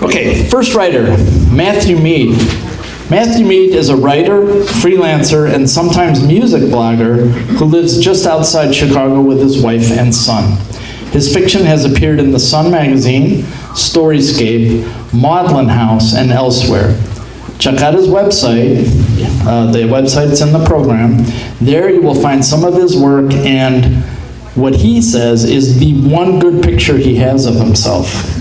Okay, first writer, Matthew Meade. Matthew Meade is a writer, freelancer, and sometimes music blogger who lives just outside Chicago with his wife and son. His fiction has appeared in The Sun magazine, Storyscape, Maudlin House, and elsewhere. Check out his website. The website's in the program. There you will find some of his work, and what he says is the one good picture he has of himself.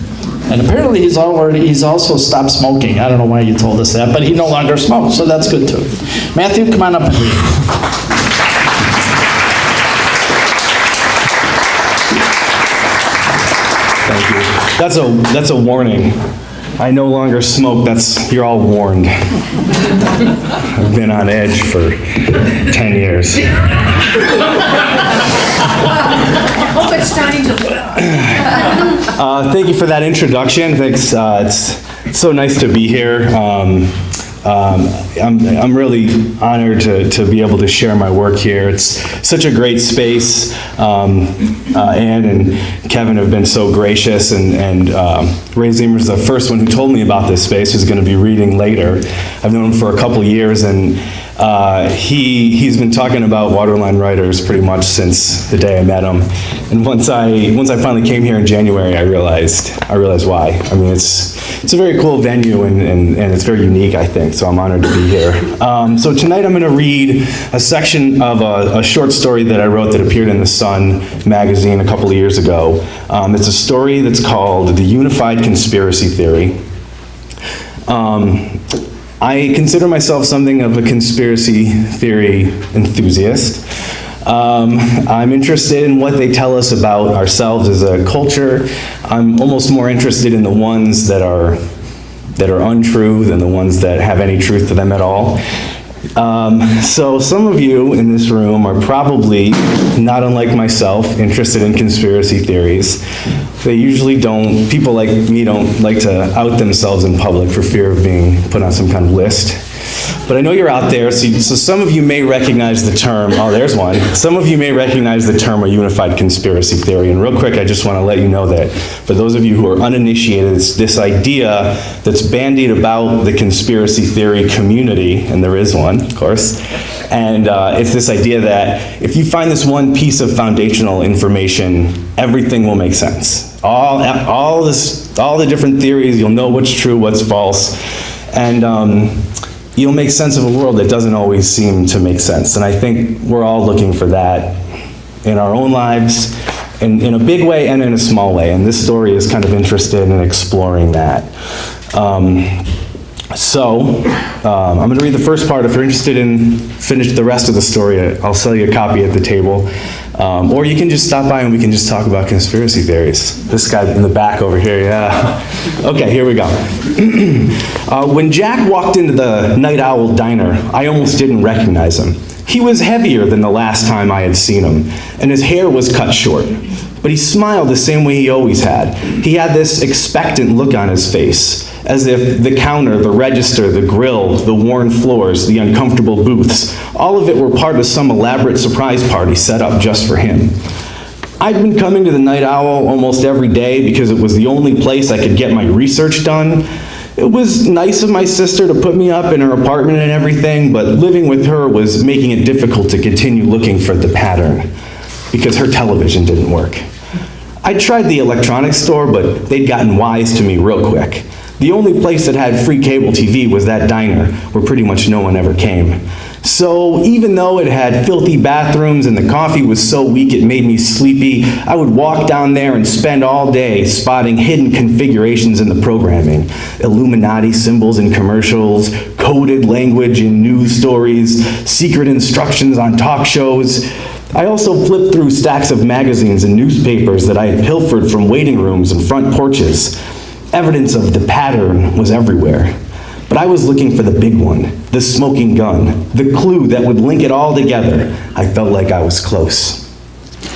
And apparently he's also stopped smoking. I don't know why you told us that, but he no longer smokes, so that's good too. Matthew, come on up and read. Thank you. That's a warning. I no longer smoke. You're all warned. I've been on edge for 10 years. Hope it's starting to. Thank you for that introduction. Thanks. It's so nice to be here. I'm really honored to be able to share my work here. It's such a great space. Ann and Kevin have been so gracious, and Ray Zimmer's the first one who told me about this space, who's going to be reading later. I've known him for a couple years, and he's been talking about Waterline writers pretty much since the day I met him. And once I finally came here in January, I realized why. I mean, it's a very cool venue, and it's very unique, I think, so I'm honored to be here. So tonight I'm going to read a section of a short story that I wrote that appeared in The Sun magazine a couple of years ago. It's a story that's called The Unified Conspiracy Theory. I consider myself something of a conspiracy theory enthusiast. I'm interested in what they tell us about ourselves as a culture. I'm almost more interested in the ones that are untrue than the ones that have any truth to them at all. So some of you in this room are probably, not unlike myself, interested in conspiracy theories. People like me don't like to out themselves in public for fear of being put on some kind of list. But I know you're out there, so some of you may recognize the term, oh, there's one. Some of you may recognize the term a unified conspiracy theory. And real quick, I just want to let you know that for those of you who are uninitiated, it's this idea that's bandied about the conspiracy theory community, and there is one, of course. And it's this idea that if you find this one piece of foundational information, everything will make sense. All the different theories, you'll know what's true, what's false. And you'll make sense of a world that doesn't always seem to make sense. And I think we're all looking for that in our own lives, in a big way and in a small way. And this story is kind of interested in exploring that. So I'm going to read the first part. If you're interested in finish the rest of the story, I'll sell you a copy at the table. Or you can just stop by and we can just talk about conspiracy theories. This guy in the back over here, yeah. Okay, here we go. When Jack walked into the Night Owl Diner, I almost didn't recognize him. He was heavier than the last time I had seen him, and his hair was cut short. But he smiled the same way he always had. He had this expectant look on his face, as if the counter, the register, the grill, the worn floors, the uncomfortable booths, all of it were part of some elaborate surprise party set up just for him. I'd been coming to the Night Owl almost every day because it was the only place I could get my research done. It was nice of my sister to put me up in her apartment and everything, but living with her was making it difficult to continue looking for the pattern because her television didn't work. I tried the electronics store, but they'd gotten wise to me real quick. The only place that had free cable TV was that diner, where pretty much no one ever came. So even though it had filthy bathrooms and the coffee was so weak it made me sleepy, I would walk down there and spend all day spotting hidden configurations in the programming. Illuminati symbols in commercials, coded language in news stories, secret instructions on talk shows. I also flipped through stacks of magazines and newspapers that I had pilfered from waiting rooms and front porches. Evidence of the pattern was everywhere. But I was looking for the big one, the smoking gun, the clue that would link it all together. I felt like I was close.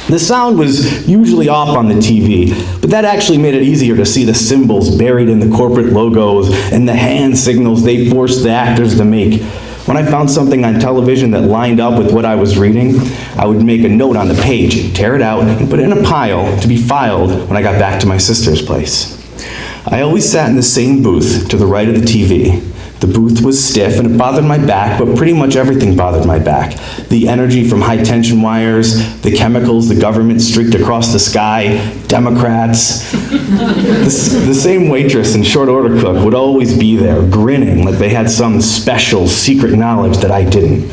The sound was usually off on the TV, but that actually made it easier to see the symbols buried in the corporate logos and the hand signals they forced the actors to make. When I found something on television that lined up with what I was reading, I would make a note on the page, tear it out, and put it in a pile to be filed when I got back to my sister's place. I always sat in the same booth to the right of the TV. The booth was stiff and it bothered my back, but pretty much everything bothered my back. The energy from high tension wires, the chemicals the government streaked across the sky, Democrats. The same waitress and short order cook would always be there, grinning like they had some special secret knowledge that I didn't.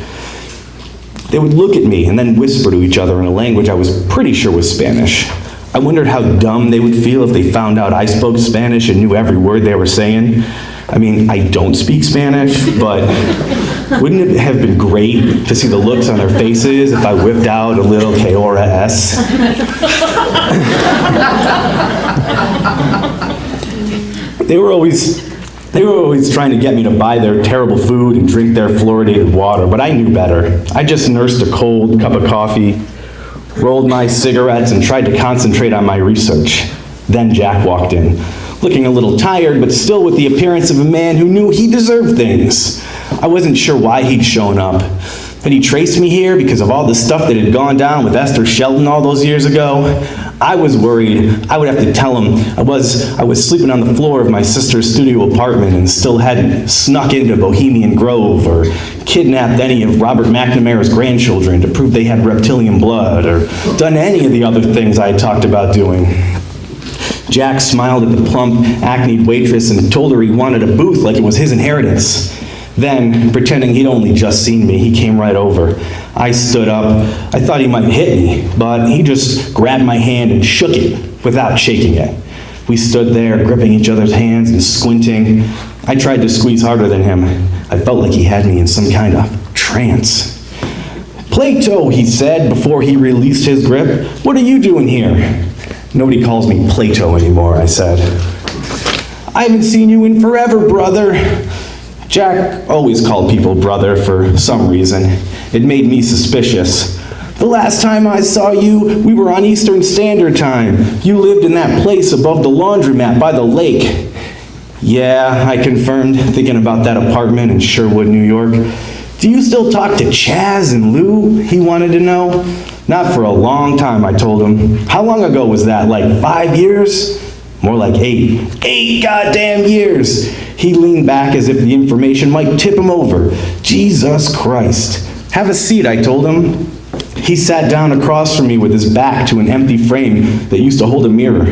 They would look at me and then whisper to each other in a language I was pretty sure was Spanish. I wondered how dumb they would feel if they found out I spoke Spanish and knew every word they were saying. I mean, I don't speak Spanish, but wouldn't it have been great to see the looks on their faces if I whipped out a little que hora es? They were always trying to get me to buy their terrible food and drink their fluoridated water, but I knew better. I just nursed a cold cup of coffee, rolled my cigarettes, and tried to concentrate on my research. Then Jack walked in, looking a little tired, but still with the appearance of a man who knew he deserved things. I wasn't sure why he'd shown up. Had he traced me here because of all the stuff that had gone down with Esther Shelton all those years ago? I was worried I would have to tell him I was sleeping on the floor of my sister's studio apartment and still hadn't snuck into Bohemian Grove or kidnapped any of Robert McNamara's grandchildren to prove they had reptilian blood or done any of the other things I had talked about doing. Jack smiled at the plump, acne waitress and told her he wanted a booth like it was his inheritance. Then, pretending he'd only just seen me, he came right over. I stood up. I thought he might hit me, but he just grabbed my hand and shook it without shaking it. We stood there, gripping each other's hands and squinting. I tried to squeeze harder than him. I felt like he had me in some kind of trance. "Plato," he said before he released his grip. "What are you doing here?" "Nobody calls me Plato anymore," I said. "I haven't seen you in forever, brother." Jack always called people brother for some reason. It made me suspicious. "The last time I saw you, we were on Eastern Standard Time. You lived in that place above the laundromat by the lake." "Yeah," I confirmed, thinking about that apartment in Sherwood, New York. "Do you still talk to Chaz and Lou?" he wanted to know. "Not for a long time," I told him. "How long ago was that, like 5 years?" "More like 8. 8 goddamn years!" He leaned back as if the information might tip him over. Jesus Christ. "Have a seat," I told him. He sat down across from me with his back to an empty frame that used to hold a mirror.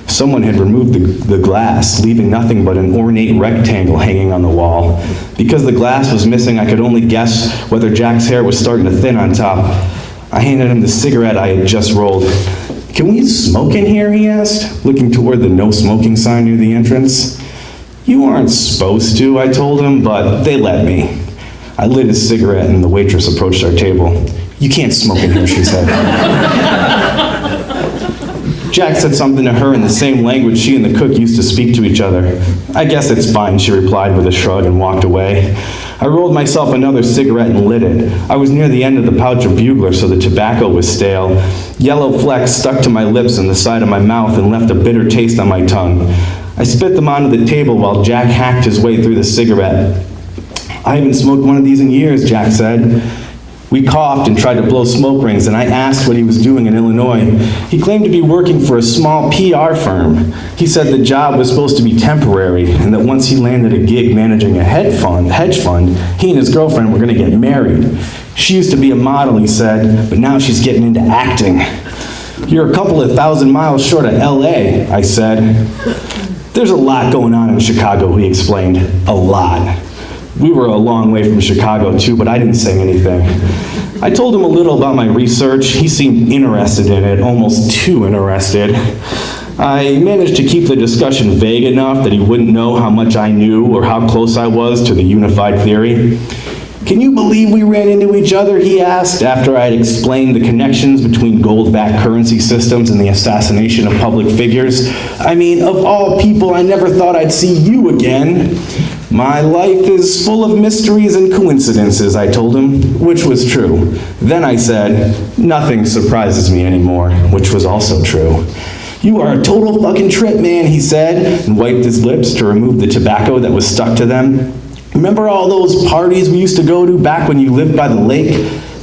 Someone had removed the glass, leaving nothing but an ornate rectangle hanging on the wall. Because the glass was missing, I could only guess whether Jack's hair was starting to thin on top. I handed him the cigarette I had just rolled. "Can we smoke in here?" he asked, looking toward the no smoking sign near the entrance. "You aren't supposed to," I told him, but they let me. I lit his cigarette and the waitress approached our table. "You can't smoke in here," she said. Jack said something to her in the same language she and the cook used to speak to each other. "I guess it's fine," she replied with a shrug and walked away. I rolled myself another cigarette and lit it. I was near the end of the pouch of Bugler, so the tobacco was stale. Yellow flecks stuck to my lips and the side of my mouth and left a bitter taste on my tongue. I spit them onto the table while Jack hacked his way through the cigarette. "I haven't smoked one of these in years," Jack said. We coughed and tried to blow smoke rings, and I asked what he was doing in Illinois. He claimed to be working for a small PR firm. He said the job was supposed to be temporary, and that once he landed a gig managing a hedge fund, he and his girlfriend were going to get married. She used to be a model, he said, but now she's getting into acting. "You're a couple of thousand miles short of LA, I said. "There's a lot going on in Chicago," he explained. "A lot." We were a long way from Chicago too, but I didn't say anything. I told him a little about my research. He seemed interested in it, almost too interested. I managed to keep the discussion vague enough that he wouldn't know how much I knew or how close I was to the unified theory. "Can you believe we ran into each other?" he asked, after I had explained the connections between gold-backed currency systems and the assassination of public figures. "I mean, of all people, I never thought I'd see you again." "My life is full of mysteries and coincidences," I told him, which was true. Then I said, "Nothing surprises me anymore," which was also true. "You are a total fucking trip, man," he said, and wiped his lips to remove the tobacco that was stuck to them. "Remember all those parties we used to go to back when you lived by the lake?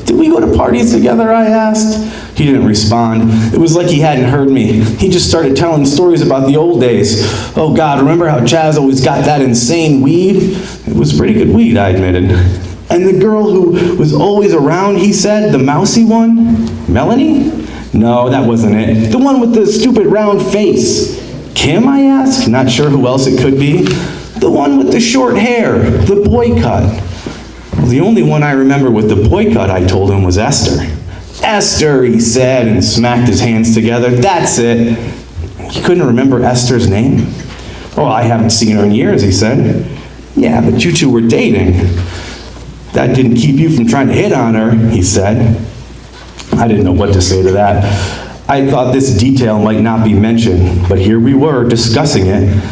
Did we go to parties together, I asked. He didn't respond. It was like he hadn't heard me. He just started telling stories about the old days. Oh God, remember how Chaz always got that insane weed? It was pretty good weed, I admitted. And the girl who was always around, he said, the mousy one? Melanie? No, that wasn't it. The one with the stupid round face. Kim, I asked, not sure who else it could be. The one with the short hair, the boy cut. Well, the only one I remember with the boy cut, I told him, was Esther. Esther, he said, and smacked his hands together. That's it. He couldn't remember Esther's name? Oh, I haven't seen her in years, he said. Yeah, but you two were dating. That didn't keep you from trying to hit on her, he said. I didn't know what to say to that. I thought this detail might not be mentioned, but here we were discussing it.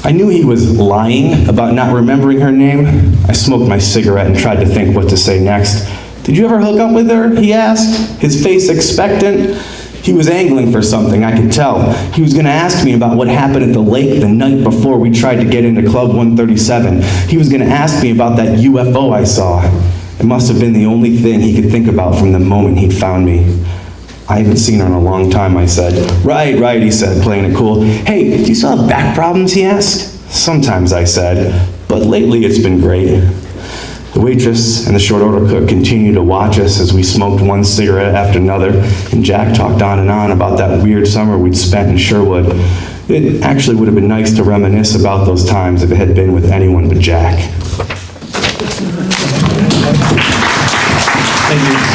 I knew he was lying about not remembering her name. I smoked my cigarette and tried to think what to say next. Did you ever hook up with her? He asked, his face expectant. He was angling for something, I could tell. He was going to ask me about what happened at the lake the night before we tried to get into Club 137. He was going to ask me about that UFO I saw. It must have been the only thing he could think about from the moment he'd found me. I haven't seen her in a long time, I said. Right, he said, playing it cool. Hey, do you still have back problems, he asked. Sometimes, I said, but lately it's been great. The waitress and the short order cook continued to watch us as we smoked one cigarette after another, and Jack talked on and on about that weird summer we'd spent in Sherwood. It actually would have been nice to reminisce about those times if it had been with anyone but Jack. Thank you.